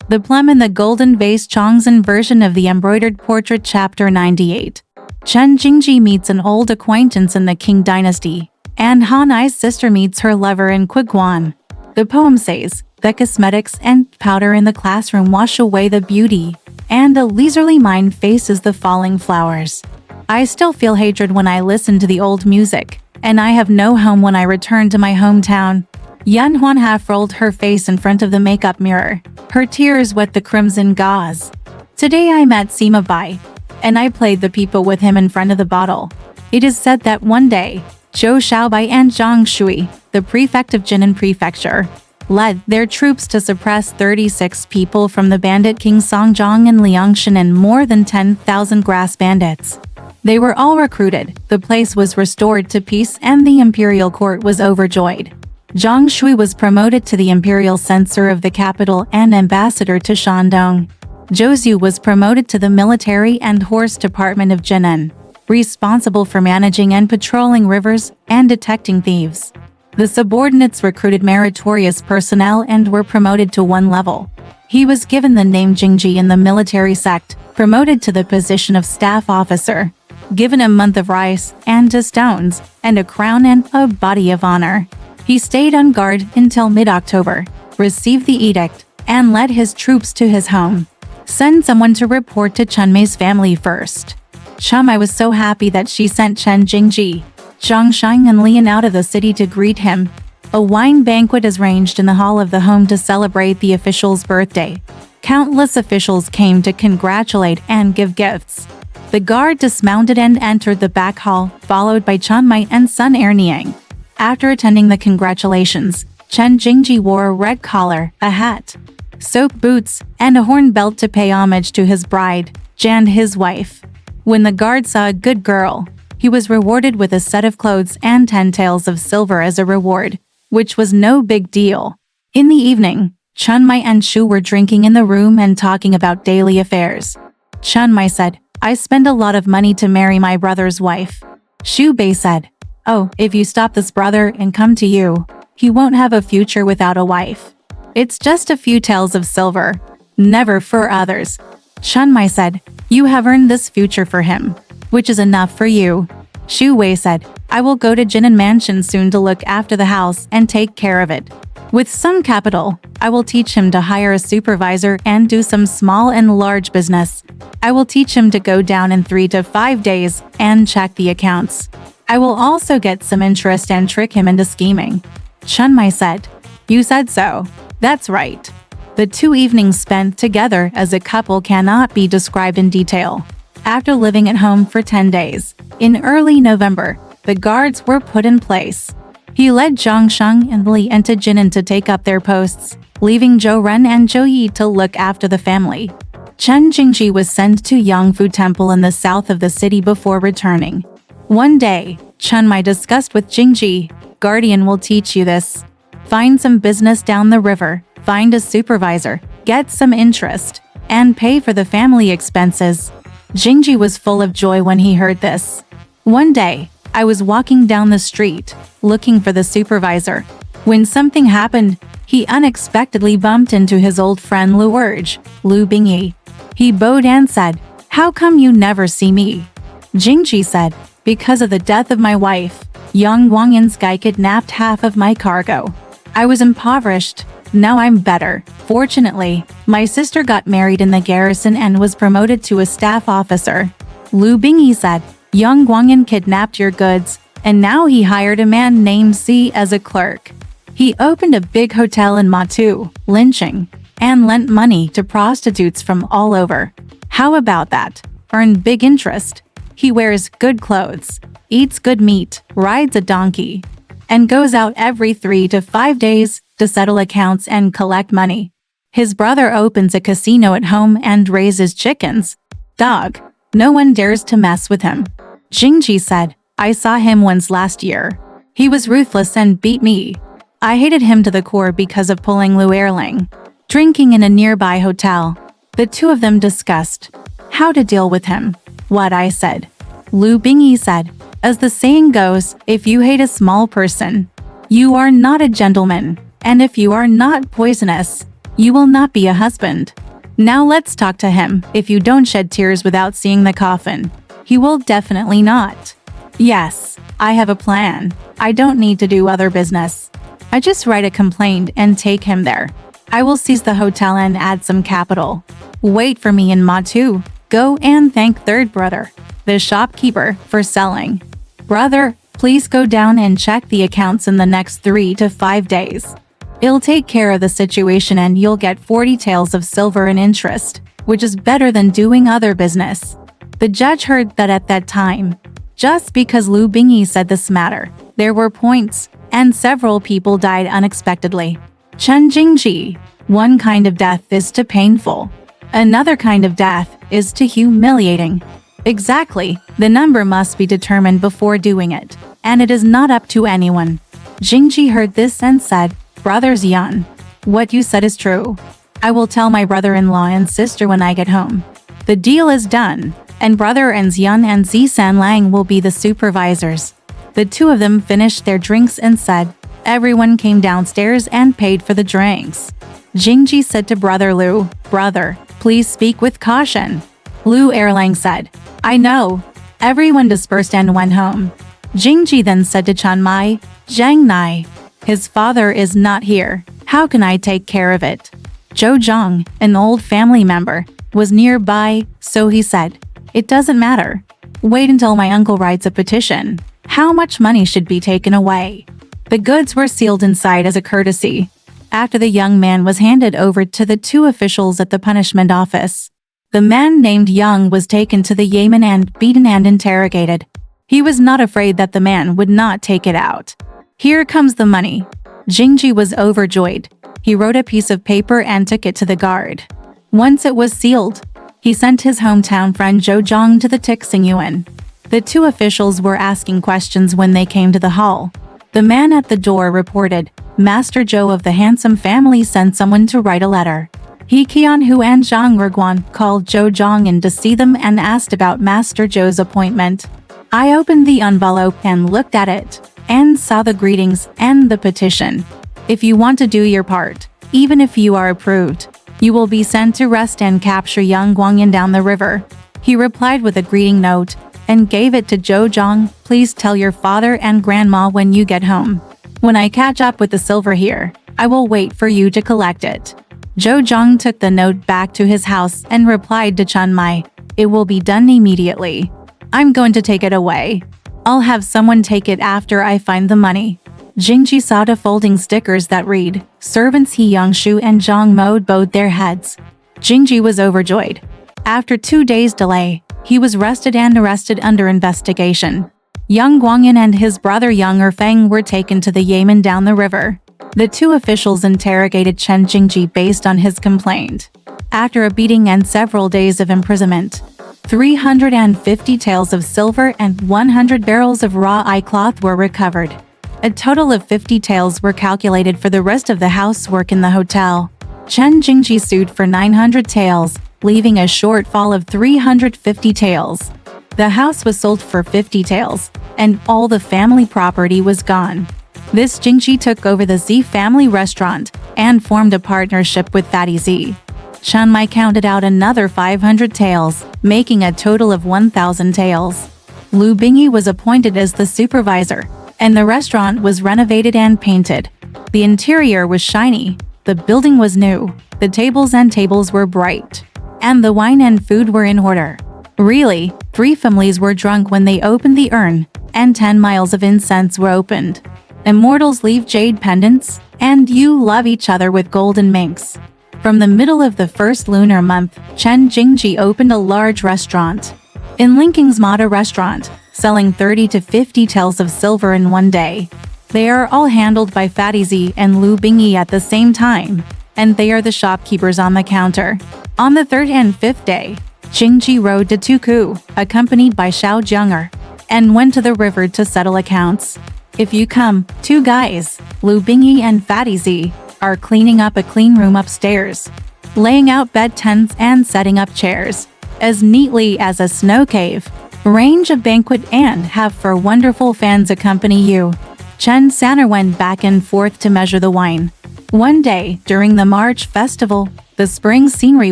The Plum in the Golden Vase. Chongzhen version of the Embroidered Portrait. Chapter 98. Chen Jingji meets an old acquaintance in the Qing dynasty, and Han Ai's sister meets her lover in Quiguan. The poem says, the cosmetics and powder in the classroom wash away the beauty, and a leisurely mind faces the falling flowers. I still feel hatred when I listen to the old music, and I have no home when I return to my hometown. Yan Huan half rolled her face in front of the makeup mirror. Her tears wet the crimson gauze. Today I met Sima Bai, and I played the people with him in front of the bottle. It is said that one day, Zhou Xiaobai and Zhang Shui, the prefect of Jinan Prefecture, led their troops to suppress 36 people from the bandit king Songzhong and Liangshan and more than 10,000 grass bandits. They were all recruited, the place was restored to peace, and the imperial court was overjoyed. Zhang Shui was promoted to the imperial censor of the capital and ambassador to Shandong. Zhou Zhu was promoted to the military and horse department of Jinan, responsible for managing and patrolling rivers and detecting thieves. The subordinates recruited meritorious personnel and were promoted to one level. He was given the name Jingji in the military sect, promoted to the position of staff officer, given a month of rice and 2 stones, and a crown and a body of honor. He stayed on guard until mid-October, received the edict, and led his troops to his home. Send someone to report to Chen Mei's family first. Chen Mei was so happy that she sent Chen Jingji, Zhang Shang and Lian out of the city to greet him. A wine banquet is arranged in the hall of the home to celebrate the official's birthday. Countless officials came to congratulate and give gifts. The guard dismounted and entered the back hall, followed by Chen Mei and son Erniang. After attending the congratulations, Chen Jingji wore a red collar, a hat, soap boots, and a horn belt to pay homage to his bride, Jan, his wife. When the guard saw a good girl, he was rewarded with a set of clothes and 10 taels of silver as a reward, which was no big deal. In the evening, Chen Mei and Shu were drinking in the room and talking about daily affairs. Chen Mei said, I spend a lot of money to marry my brother's wife. Shu Bei said, oh, if you stop this brother and come to you, he won't have a future without a wife. It's just a few taels of silver, never for others. Chen Mei said, you have earned this future for him, which is enough for you. Shu Wei said, I will go to Jinan Mansion soon to look after the house and take care of it. With some capital, I will teach him to hire a supervisor and do some small and large business. I will teach him to go down in 3 to 5 days and check the accounts. I will also get some interest and trick him into scheming. Chen Mei said, you said so. That's right. The 2 evenings spent together as a couple cannot be described in detail. After living at home for 10 days, in early November, the guards were put in place. He led Zhang Sheng and Li into Jinan to take up their posts, leaving Zhou Ren and Zhou Yi to look after the family. Chen Jingji was sent to Yangfu Temple in the south of the city before returning. One day, Chen Mei discussed with Jingji, Guardian will teach you this. Find some business down the river, find a supervisor, get some interest, and pay for the family expenses. Jingji was full of joy when he heard this. One day, I was walking down the street, looking for the supervisor. When something happened, he unexpectedly bumped into his old friend Lu Erge, Lu Bingyi. He bowed and said, how come you never see me? Jingji said, because of the death of my wife, Yang Guangyan's guy kidnapped half of my cargo. I was impoverished. Now I'm better. Fortunately, my sister got married in the garrison and was promoted to a staff officer. Lu Bingyi said, Yang Guangyan kidnapped your goods, and now he hired a man named Si as a clerk. He opened a big hotel in Matu, Linqing, and lent money to prostitutes from all over. How about that? Earn big interest. He wears good clothes, eats good meat, rides a donkey, and goes out every 3 to 5 days to settle accounts and collect money. His brother opens a casino at home and raises chickens. Dog. No one dares to mess with him. Jingji said, I saw him once last year. He was ruthless and beat me. I hated him to the core because of pulling Lu Erling. Drinking in a nearby hotel, the two of them discussed how to deal with him. What I said. Lu Bingyi said, as the saying goes, if you hate a small person, you are not a gentleman, and if you are not poisonous, You will not be a husband. Now let's talk to him. If you don't shed tears without seeing the coffin, he will definitely not. Yes, I have a plan. I don't need to do other business. I just write a complaint and take him there. I will seize the hotel and add some capital. Wait for me in Ma 2. Go and thank third brother, the shopkeeper, for selling. Brother, please go down and check the accounts in the next 3 to 5 days. It'll take care of the situation and you'll get 40 taels of silver in interest, which is better than doing other business. The judge heard that at that time. Just because Lu Bingyi said this matter, there were points, and several people died unexpectedly. Chen Jingji, one kind of death is too painful. Another kind of death is too humiliating. Exactly, the number must be determined before doing it, and it is not up to anyone. Jingji heard this and said, Brother Xian, what you said is true. I will tell my brother-in-law and sister when I get home. The deal is done, and brother and Xian and Zisan Lang will be the supervisors. The two of them finished their drinks and said, everyone came downstairs and paid for the drinks. Jingji said to brother Lu, Brother, please speak with caution. Lu Erlang said, I know. Everyone dispersed and went home. Jingji then said to Chanmai, Zhang Nai, his father is not here. How can I take care of it? Zhou Zhang, an old family member, was nearby, so he said, it doesn't matter. Wait until my uncle writes a petition. How much money should be taken away? The goods were sealed inside as a courtesy. After the young man was handed over to the two officials at the punishment office, the man named Yang was taken to the Yamen and beaten and interrogated. He was not afraid that the man would not take it out. Here comes the money. Jingji was overjoyed. He wrote a piece of paper and took it to the guard. Once it was sealed, he sent his hometown friend Zhou Zhang to the Tixingyuan. The two officials were asking questions when they came to the hall. The man at the door reported, Master Zhou of the handsome family sent someone to write a letter. He Qianhu and Zhang Reguan called Zhou Zhang in to see them and asked about Master Zhou's appointment. I opened the envelope and looked at it, and saw the greetings and the petition. If you want to do your part, even if you are approved, you will be sent to rest and capture young Guangyan down the river. He replied with a greeting note, and gave it to Zhou Zhang. Please tell your father and grandma when you get home. When I catch up with the silver here, I will wait for you to collect it. Zhou Zhang took the note back to his house and replied to Chen Mai, it will be done immediately. I'm going to take it away. I'll have someone take it after I find the money. Jingji saw the folding stickers that read, Servants He Yangshu and Zhang Mo bowed their heads. Jingji was overjoyed. After 2 days' delay, he was arrested under investigation. Yang Guangyan and his brother Yang Erfeng were taken to the Yamen down the river. The two officials interrogated Chen Jingji based on his complaint. After a beating and several days of imprisonment, 350 taels of silver and 100 barrels of raw eye cloth were recovered. A total of 50 taels were calculated for the rest of the housework in the hotel. Chen Jingji sued for 900 taels, leaving a shortfall of 350 taels. The house was sold for 50 taels, and all the family property was gone. This Jingji took over the Z family restaurant and formed a partnership with Fatty Z. Chen Mai counted out another 500 taels, making a total of 1,000 taels. Lu Bingyi was appointed as the supervisor, and the restaurant was renovated and painted. The interior was shiny, the building was new, the tables were bright, and the wine and food were in order. Really, 3 families were drunk when they opened the urn, and 10 miles of incense were opened. Immortals leave jade pendants, and you love each other with golden minks. From the middle of the first lunar month, Chen Jingji opened a large restaurant. In Linking's Mata restaurant, selling 30 to 50 taels of silver in one day. They are all handled by Fatty Z and Lu Bingyi at the same time, and they are the shopkeepers on the counter. On the 3rd and 5th day, Jingji rode to Tuku, accompanied by Xiao Jianger, and went to the river to settle accounts. If you come, 2 guys, Lu Bingyi and Fatty Z, are cleaning up a clean room upstairs, laying out bed tents and setting up chairs, as neatly as a snow cave. Range of banquet and have for wonderful fans accompany you. Chen Sanner went back and forth to measure the wine. One day, during the March festival, the spring scenery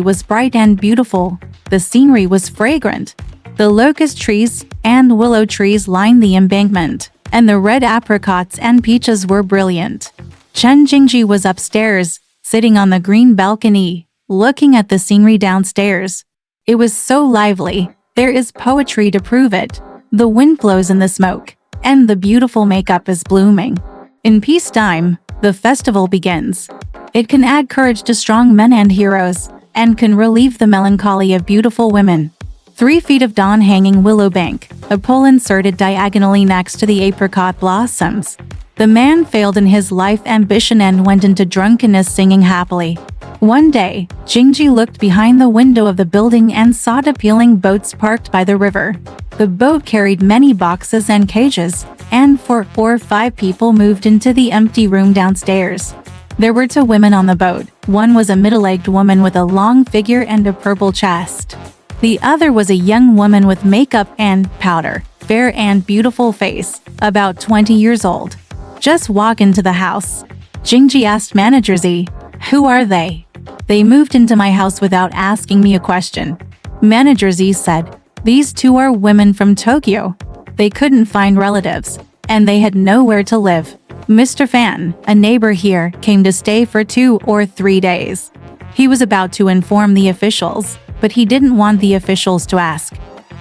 was bright and beautiful. The scenery was fragrant. The locust trees and willow trees lined the embankment, and the red apricots and peaches were brilliant. Chen Jingji was upstairs, sitting on the green balcony, looking at the scenery downstairs. It was so lively. There is poetry to prove it. The wind blows in the smoke, and the beautiful makeup is blooming. In peacetime, the festival begins. It can add courage to strong men and heroes, and can relieve the melancholy of beautiful women. 3 feet of dawn hanging willow bank, a pole inserted diagonally next to the apricot blossoms. The man failed in his life ambition and went into drunkenness singing happily. One day, Jingji looked behind the window of the building and saw appealing boats parked by the river. The boat carried many boxes and cages, and 4 or 5 people moved into the empty room downstairs. There were 2 women on the boat. One was a middle-aged woman with a long figure and a purple chest. The other was a young woman with makeup and powder, fair and beautiful face, about 20 years old. Just walk into the house. Jingji asked Manager Z, "Who are they?" "They moved into my house without asking me a question." Manager Z said, "These 2 are women from Tokyo. They couldn't find relatives, and they had nowhere to live. Mr. Fan, a neighbor here, came to stay for 2 or 3 days. He was about to inform the officials, but he didn't want the officials to ask."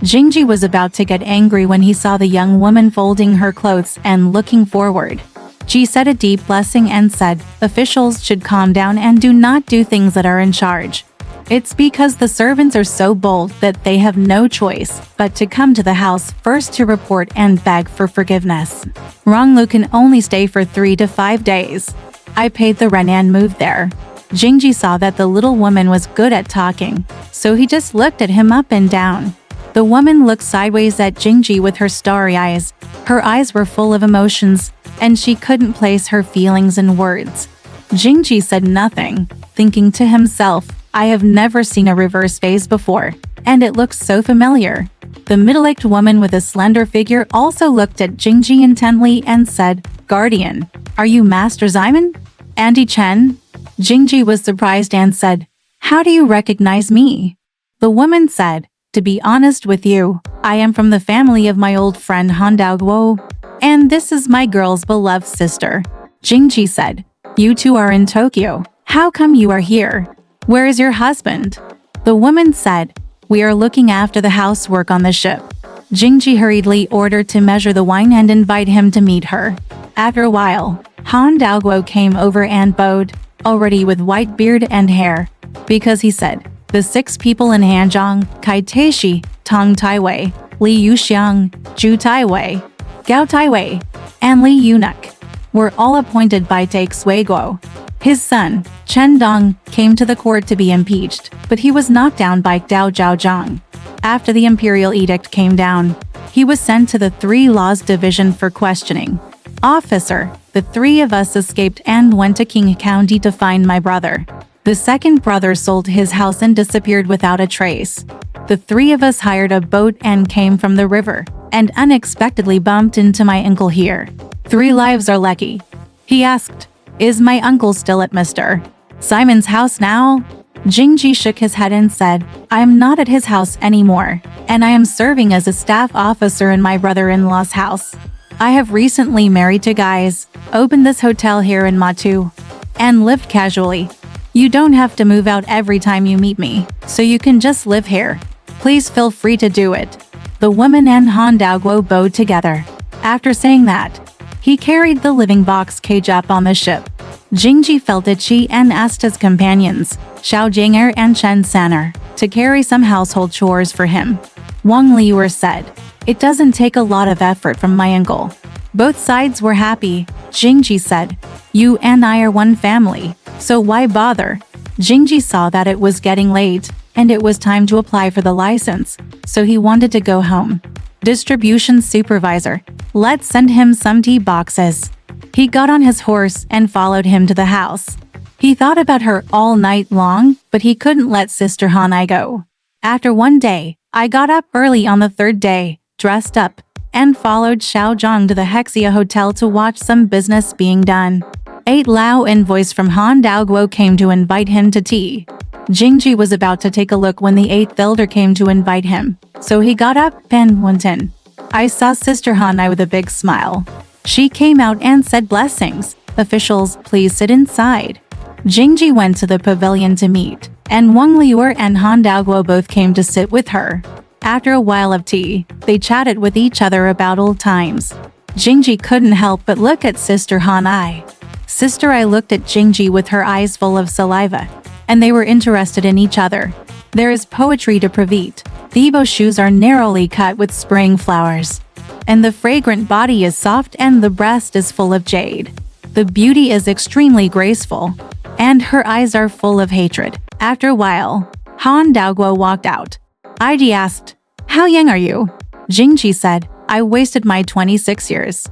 Jingji was about to get angry when he saw the young woman folding her clothes and looking forward. She said a deep blessing and said, "Officials should calm down and do not do things that are in charge. It's because the servants are so bold that they have no choice but to come to the house first to report and beg for forgiveness. Ronglu can only stay for 3 to 5 days. I paid the rent and moved there." Jingji saw that the little woman was good at talking, so he just looked at him up and down. The woman looked sideways at Jingji with her starry eyes. Her eyes were full of emotions, and she couldn't place her feelings in words. Jingji said nothing, thinking to himself, "I have never seen a reverse face before, and it looks so familiar." The middle-aged woman with a slender figure also looked at Jingji intently and said, "Guardian, are you Master Simon? Auntie Chen?" Jingji was surprised and said, "How do you recognize me?" The woman said, "To be honest with you, I am from the family of my old friend Han Daoguo, and this is my girl's beloved sister." Jingji said, "You 2 are in Tokyo. How come you are here? Where is your husband?" The woman said, "We are looking after the housework on the ship." Jingji hurriedly ordered to measure the wine and invite him to meet her. After a while, Han Daoguo came over and bowed, already with white beard and hair, because he said, "The 6 people in Hanzhong, Kai Taishi, Tong Taiwei, Li Yuxiang, Zhu Taiwei, Gao Taiwei, and Li Yunuk, were all appointed by Take Suiguo." His son, Chen Dong, came to the court to be impeached, but he was knocked down by Dao Zhaozhang. After the imperial edict came down, he was sent to the 3 Laws Division for questioning. "Officer, the 3 of us escaped and went to King County to find my brother. The second brother sold his house and disappeared without a trace. The 3 of us hired a boat and came from the river, and unexpectedly bumped into my uncle here. 3 lives are lucky." He asked, "Is my uncle still at Mr. Simon's house now?" Jingji shook his head and said, "I am not at his house anymore, and I am serving as a staff officer in my brother-in-law's house. I have recently married 2 guys, opened this hotel here in Matu, and lived casually. You don't have to move out every time you meet me, so you can just live here. Please feel free to do it." The woman and Han Daoguo bowed together. After saying that, he carried the living box cage up on the ship. Jingji felt itchy and asked his companions, Xiao Jing'er and Chen San'er, to carry some household chores for him. Wang Liuer said, "It doesn't take a lot of effort from my uncle." Both sides were happy. Jingji said, "You and I are one family, so why bother?" Jingji saw that it was getting late, and it was time to apply for the license, so he wanted to go home. Distribution supervisor, "Let's send him some tea boxes." He got on his horse and followed him to the house. He thought about her all night long, but he couldn't let Sister Hanai go. After one day, I got up early on the 3rd day, dressed up, and followed Xiao Zhang to the Hexia Hotel to watch some business being done. 8 Lao envoys from Han Daoguo came to invite him to tea. Jingji was about to take a look when the 8th elder came to invite him, so he got up and went in. I saw Sister Hanai with a big smile. She came out and said blessings. Officials, please sit inside. Jingji went to the pavilion to meet, and Wang Liuer and Han Daoguo both came to sit with her. After a while of tea, they chatted with each other about old times. Jingji couldn't help but look at Sister Hanai. Sister I looked at Jingji with her eyes full of saliva, and they were interested in each other. There is poetry depraved. The Ibo shoes are narrowly cut with spring flowers, and the fragrant body is soft and the breast is full of jade. The beauty is extremely graceful, and her eyes are full of hatred. After a while, Han Daoguo walked out. IG asked, "How young are you?" Jingji said, "I wasted my 26 years."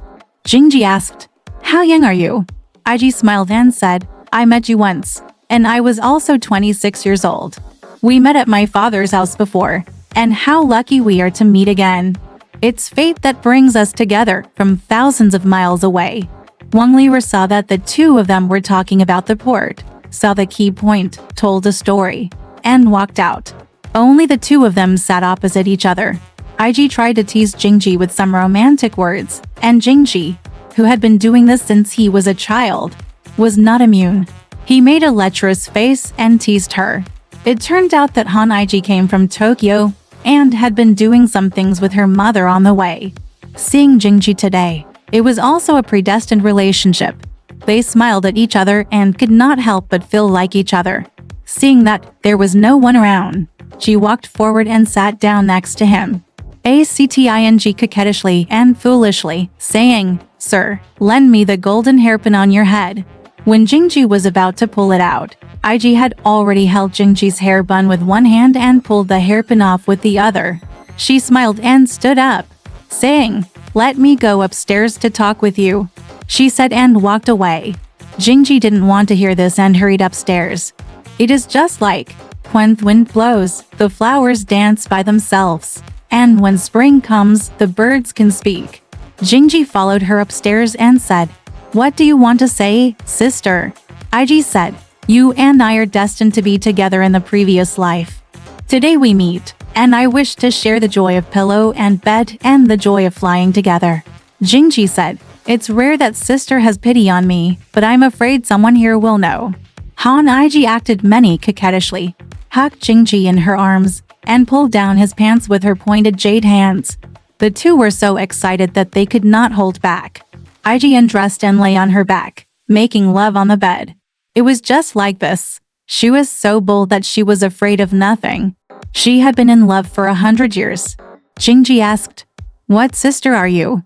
Jingji asked, "How young are you?" IG smiled and said, "I met you once, and I was also 26 years old. We met at my father's house before, and how lucky we are to meet again. It's fate that brings us together from thousands of miles away." Wang Liuer saw that the two of them were talking about the port, saw the key point, told a story, and walked out. Only the two of them sat opposite each other. IG tried to tease Jingji with some romantic words, and Jingji, who had been doing this since he was a child, was not immune. He made a lecherous face and teased her. It turned out that Han IG came from Tokyo and had been doing some things with her mother on the way. Seeing Jingji today, it was also a predestined relationship. They smiled at each other and could not help but feel like each other. Seeing that there was no one around, she walked forward and sat down next to him. Acting coquettishly and foolishly, saying, "Sir, lend me the golden hairpin on your head." When Jingji was about to pull it out, IG had already held Jingji's hair bun with one hand and pulled the hairpin off with the other. She smiled and stood up, saying, "Let me go upstairs to talk with you," she said and walked away. Jingji didn't want to hear this and hurried upstairs. It is just like, when the wind blows, the flowers dance by themselves, and when spring comes, the birds can speak. Jingji followed her upstairs and said, "What do you want to say, sister?" IG said, "You and I are destined to be together in the previous life. Today we meet, and I wish to share the joy of pillow and bed and the joy of flying together." Jingji said, "It's rare that sister has pity on me, but I'm afraid someone here will know." Han IG acted many coquettishly, hugged Jingji in her arms, and pulled down his pants with her pointed jade hands. The two were so excited that they could not hold back. IG undressed and lay on her back, making love on the bed. It was just like this. She was so bold that she was afraid of nothing. She had been in love for 100 years. Jingji asked, "What sister are you?"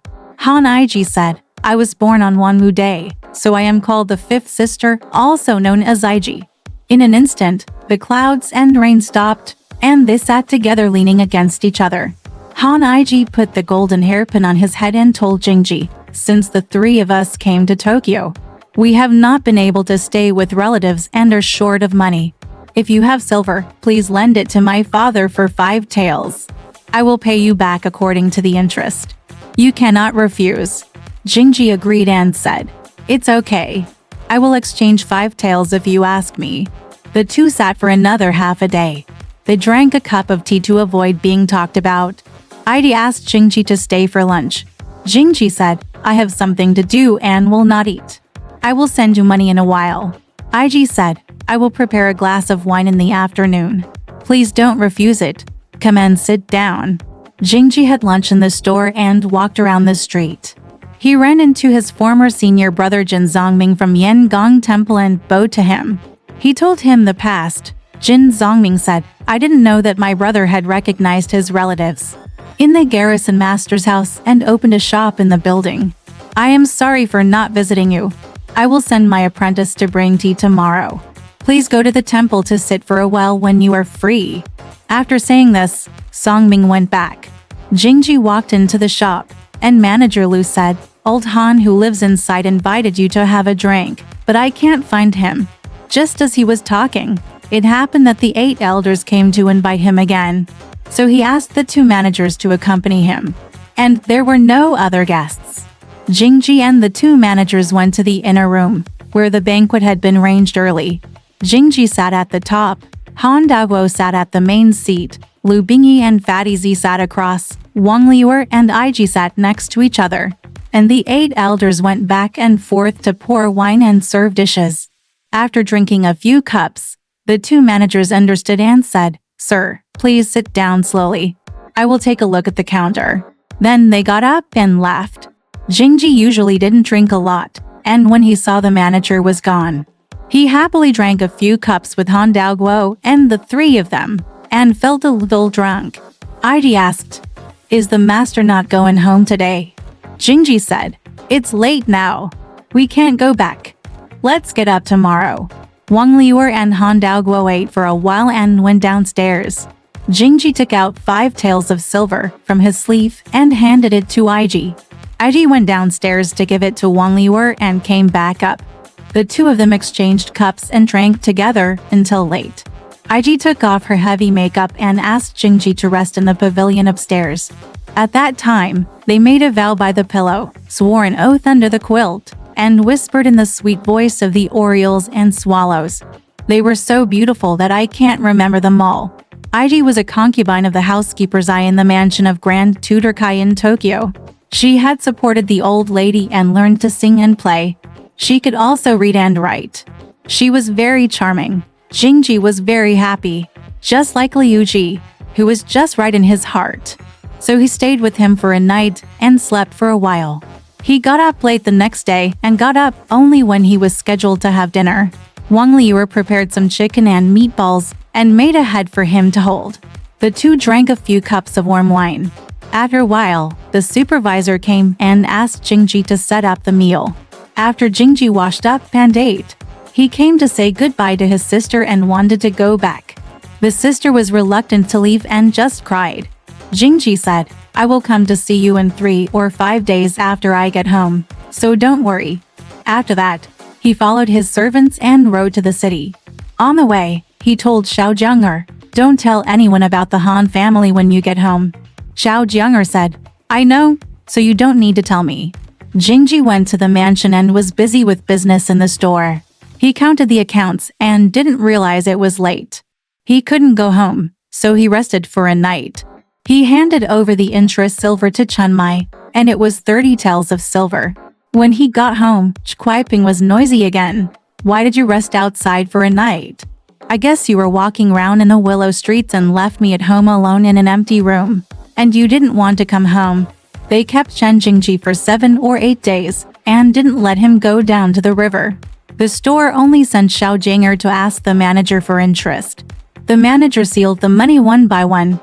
Han IG said, "I was born on Wanmu Day, so I am called the fifth sister, also known as IG." In an instant, the clouds and rain stopped, and they sat together leaning against each other. Han IG put the golden hairpin on his head and told Jingji, "Since the three of us came to Tokyo, we have not been able to stay with relatives and are short of money. If you have silver, please lend it to my father for 5 taels. I will pay you back according to the interest. You cannot refuse." Jingji agreed and said, "It's okay. I will exchange 5 taels if you ask me." The two sat for another half a day. They drank a cup of tea to avoid being talked about. ID asked Jingji to stay for lunch. Jingji said, "I have something to do and will not eat. I will send you money in a while." IG said, "I will prepare a glass of wine in the afternoon. Please don't refuse it. Come and sit down." Jingji had lunch in the store and walked around the street. He ran into his former senior brother Jin Zongming from Yangong Temple and bowed to him. He told him the past. Jin Zongming said, "I didn't know that my brother had recognized his relatives in the garrison master's house and opened a shop in the building. I am sorry for not visiting you. I will send my apprentice to bring tea tomorrow. Please go to the temple to sit for a while when you are free." After saying this, Songming went back. Jingji walked into the shop, and manager Lu said, "Old Han who lives inside invited you to have a drink, but I can't find him." Just as he was talking, it happened that the 8 elders came to invite him again. So he asked the 2 managers to accompany him. And there were no other guests. Jingji and the 2 managers went to the inner room. where the banquet had been arranged early. Jingji sat at the top, Han Daoguo sat at the main seat, Lu Bingyi and Fatty Zi sat across, Wang Liuer and Iji sat next to each other, and the 8 elders went back and forth to pour wine and serve dishes. After drinking a few cups, the 2 managers understood and said, "Sir, please sit down slowly. I will take a look at the counter." Then they got up and left. Jingji usually didn't drink a lot, and when he saw the manager was gone, he happily drank a few cups with Han Daoguo and the 3 of them, and felt a little drunk. Iji asked, "Is the master not going home today?" Jingji said, "It's late now. We can't go back. Let's get up tomorrow." Wang Liuer and Han Daoguo ate for a while and went downstairs. Jingji took out 5 taels of silver from his sleeve and handed it to Iji. Iji went downstairs to give it to Wang Liuer and came back up. The 2 of them exchanged cups and drank together until late. Iji took off her heavy makeup and asked Jingji to rest in the pavilion upstairs. At that time, they made a vow by the pillow, swore an oath under the quilt, and whispered in the sweet voice of the orioles and swallows. They were so beautiful that I can't remember them all. Iji was a concubine of the housekeeper's eye in the mansion of Grand Tutor Kai in Tokyo. She had supported the old lady and learned to sing and play. She could also read and write. She was very charming. Jingji was very happy, just like Liu Ji, who was just right in his heart. So he stayed with him for a night and slept for a while. He got up late the next day and got up only when he was scheduled to have dinner. Wang Liuer prepared some chicken and meatballs and made a head for him to hold. The 2 drank a few cups of warm wine. After a while, the supervisor came and asked Jingji to set up the meal. After Jingji washed up and ate, he came to say goodbye to his sister and wanted to go back. The sister was reluctant to leave and just cried. Jingji said, "I will come to see you in 3 or 5 days after I get home, so don't worry." After that, he followed his servants and rode to the city. On the way, he told Xiao Jianger, "Don't tell anyone about the Han family when you get home." Xiao Jianger said, "I know, so you don't need to tell me." Jingji went to the mansion and was busy with business in the store. He counted the accounts and didn't realize it was late. He couldn't go home, so he rested for a night. He handed over the interest silver to Chen Mai, and it was 30 taels of silver. When he got home, Kuiping was noisy again. "Why did you rest outside for a night? I guess you were walking around in the Willow Streets and left me at home alone in an empty room. And you didn't want to come home." They kept Chen Jingji for 7 or 8 days and didn't let him go down to the river. The store only sent Xiao Jianger to ask the manager for interest. The manager sealed the money one by one.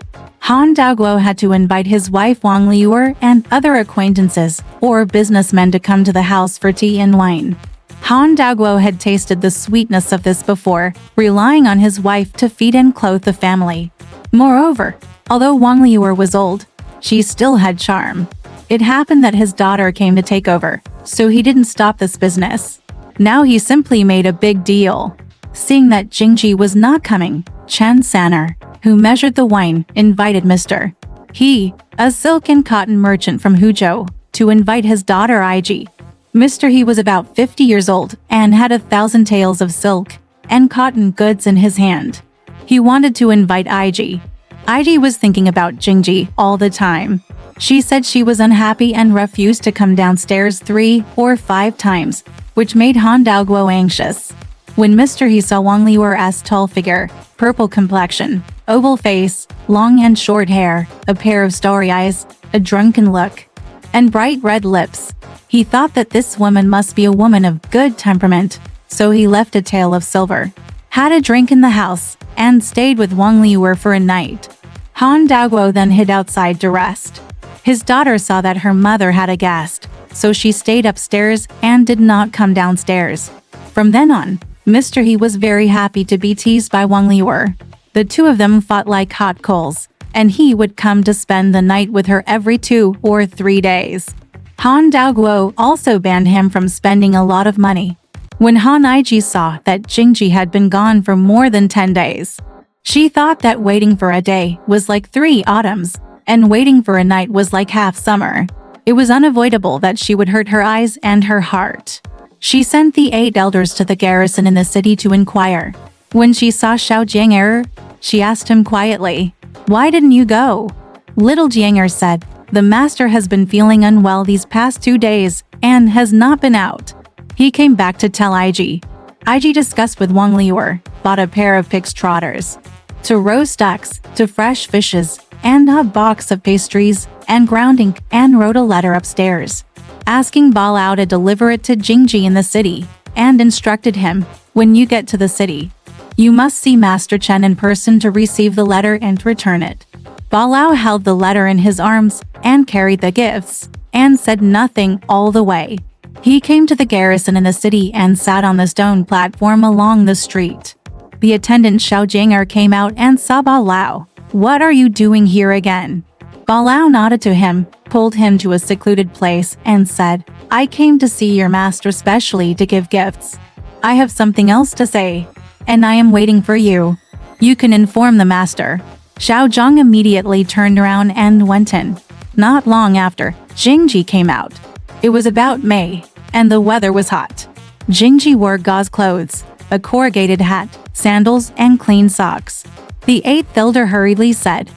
Han Daoguo had to invite his wife Wang Liuer and other acquaintances or businessmen to come to the house for tea and wine. Han Daoguo had tasted the sweetness of this before, relying on his wife to feed and clothe the family. Moreover, although Wang Liuer was old, she still had charm. It happened that his daughter came to take over, so he didn't stop this business. Now he simply made a big deal. Seeing that Jingji was not coming, Chen Sanner, who measured the wine, invited Mr. He, a silk and cotton merchant from Huzhou, to invite his daughter Iji. Mr. He was about 50 years old and had 1,000 taels of silk and cotton goods in his hand. He wanted to invite Iji. Iji was thinking about Jingji all the time. She said she was unhappy and refused to come downstairs 3 or 5 times, which made Han Daoguo anxious. When Mr. He saw Wang Liuer's tall figure, purple complexion, oval face, long and short hair, a pair of starry eyes, a drunken look, and bright red lips, he thought that this woman must be a woman of good temperament, so he left a tael of silver, had a drink in the house, and stayed with Wang Liuer for a night. Han Daoguo then hid outside to rest. His daughter saw that her mother had a guest, so she stayed upstairs and did not come downstairs. From then on, Mr. He was very happy to be teased by Wang Liuer. The 2 of them fought like hot coals, and he would come to spend the night with her every 2 or 3 days. Han Daoguo also banned him from spending a lot of money. When Han Iji saw that Jingji had been gone for more than 10 days, she thought that waiting for a day was like 3 autumns, and waiting for a night was like half summer. It was unavoidable that she would hurt her eyes and her heart. She sent the 8 elders to the garrison in the city to inquire. When she saw Xiao Jiang'er, she asked him quietly, "Why didn't you go?" Little Jiang'er said, "The master has been feeling unwell these past 2 days and has not been out." He came back to tell IG. IG discussed with Wang Liuer, bought a pair of pig's trotters, to roast ducks, to fresh fishes, and a box of pastries, and ground ink, and wrote a letter upstairs, asking Ba Lao to deliver it to Jingji in the city, and instructed him, "When you get to the city, you must see Master Chen in person to receive the letter and return it." Ba Lao held the letter in his arms, and carried the gifts, and said nothing all the way. He came to the garrison in the city and sat on the stone platform along the street. The attendant Xiao Jiang'er came out and saw Ba Lao. "What are you doing here again?" Ba Lao nodded to him, pulled him to a secluded place, and said, "I came to see your master specially to give gifts. I have something else to say, and I am waiting for you. You can inform the master." Xiao Zhang immediately turned around and went in. Not long after, Jingji came out. It was about May, and the weather was hot. Jingji wore gauze clothes, a corrugated hat, sandals, and clean socks. The 8th elder hurriedly said,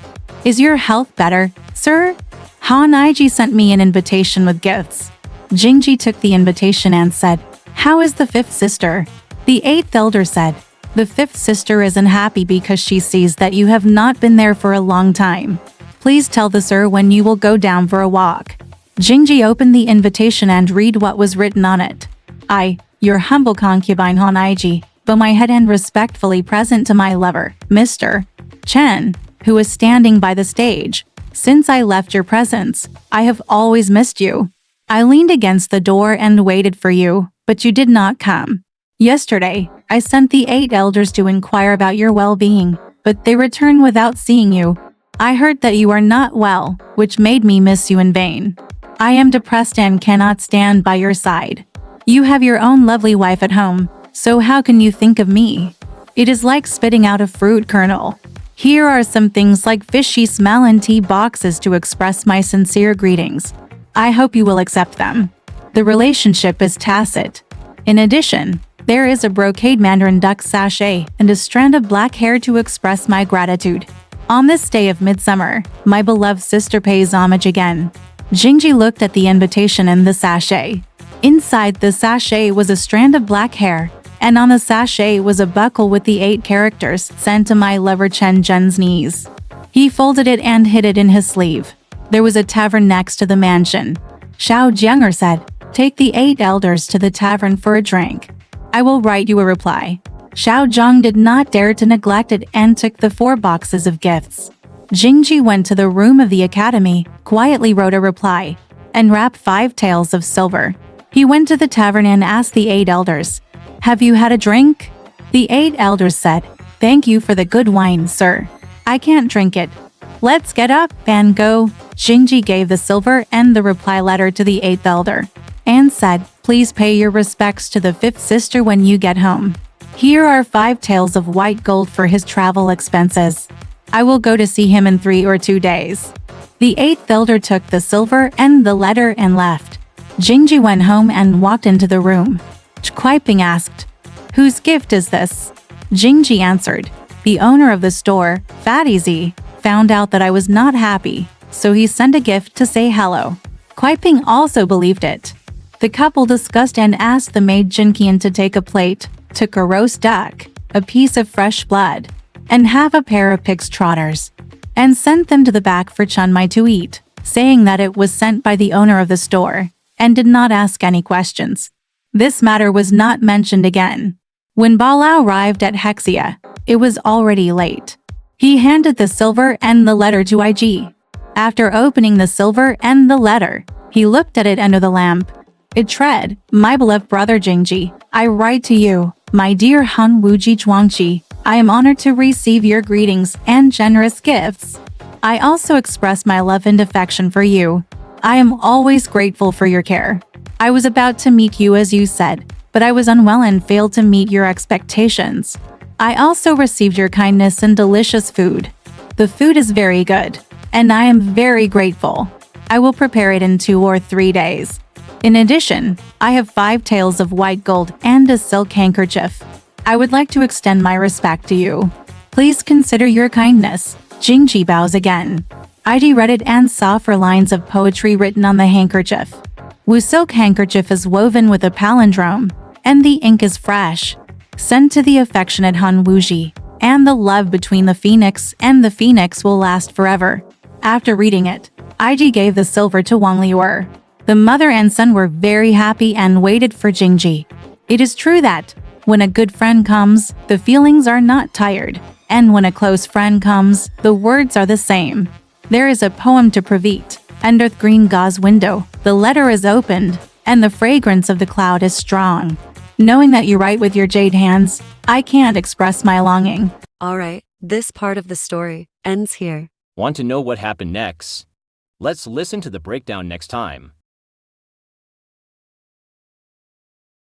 "Is your health better, sir? Han Iji sent me an invitation with gifts." Jingji took the invitation and said, "How is the 5th sister?" The 8th elder said, "The 5th sister is unhappy because she sees that you have not been there for a long time. Please tell the sir when you will go down for a walk." Jingji opened the invitation and read what was written on it. "I, your humble concubine Han Iji, bow my head and respectfully present to my lover, Mr. Chen, who is standing by the stage. Since I left your presence, I have always missed you. I leaned against the door and waited for you, but you did not come. Yesterday, I sent the 8 elders to inquire about your well-being, but they returned without seeing you. I heard that you are not well, which made me miss you in vain. I am depressed and cannot stand by your side. You have your own lovely wife at home, so how can you think of me? It is like spitting out a fruit kernel. Here are some things like fishy smell and tea boxes to express my sincere greetings. I hope you will accept them. The relationship is tacit. In addition, there is a brocade mandarin duck sachet and a strand of black hair to express my gratitude. On this day of midsummer, my beloved sister pays homage again." Jingji looked at the invitation and the sachet. Inside the sachet was a strand of black hair, and on the sachet was a buckle with the 8 characters sent to my lover Chen Zhen's knees. He folded it and hid it in his sleeve. There was a tavern next to the mansion. Xiao Jiang'er said, "Take the 8 elders to the tavern for a drink. I will write you a reply." Xiao Zhang did not dare to neglect it and took the 4 boxes of gifts. Jingji went to the room of the academy, quietly wrote a reply, and wrapped 5 taels of silver. He went to the tavern and asked the 8 elders, "Have you had a drink?" The 8 elders said, "Thank you for the good wine, sir. I can't drink it. Let's get up and go." Jingji gave the silver and the reply letter to the 8th elder, and said, "Please pay your respects to the 5th sister when you get home. Here are 5 taels of white gold for his travel expenses. I will go to see him in 3 or 2 days." The 8th elder took the silver and the letter and left. Jingji went home and walked into the room. Kuai-ping asked, "Whose gift is this?" Jingji answered, "The owner of the store, Fatty Z, found out that I was not happy, so he sent a gift to say hello." Kuai-ping also believed it. The couple discussed and asked the maid Jinqian to take a plate, took a roast duck, a piece of fresh blood, and half a pair of pig's trotters, and sent them to the back for Chun Mai to eat, saying that it was sent by the owner of the store, and did not ask any questions. This matter was not mentioned again. When Ba Lao arrived at Hexia, it was already late. He handed the silver and the letter to IG. After opening the silver and the letter, he looked at it under the lamp. It read, "My beloved brother Jingji, I write to you, my dear Han Wuji Zhuangqi. I am honored to receive your greetings and generous gifts. I also express my love and affection for you. I am always grateful for your care. I was about to meet you as you said, but I was unwell and failed to meet your expectations. I also received your kindness and delicious food. The food is very good, and I am very grateful. I will prepare it in 2 or 3 days. In addition, I have 5 tails of white gold and a silk handkerchief. I would like to extend my respect to you. Please consider your kindness. Jingji bows again. Iji read it and saw 4 lines of poetry written on the handkerchief. Wu silk handkerchief is woven with a palindrome, and the ink is fresh. Send to the affectionate Han Wuji, and the love between the phoenix and the phoenix will last forever. After reading it, Iji gave the silver to Wang Liuer. The mother and son were very happy and waited for Jingji. It is true that, when a good friend comes, the feelings are not tired, and when a close friend comes, the words are the same. There is a poem to Pravit. Under the green gauze window, the letter is opened, and the fragrance of the cloud is strong. Knowing that you write with your jade hands, I can't express my longing. Alright, this part of the story ends here. Want to know what happened next? Let's listen to the breakdown next time.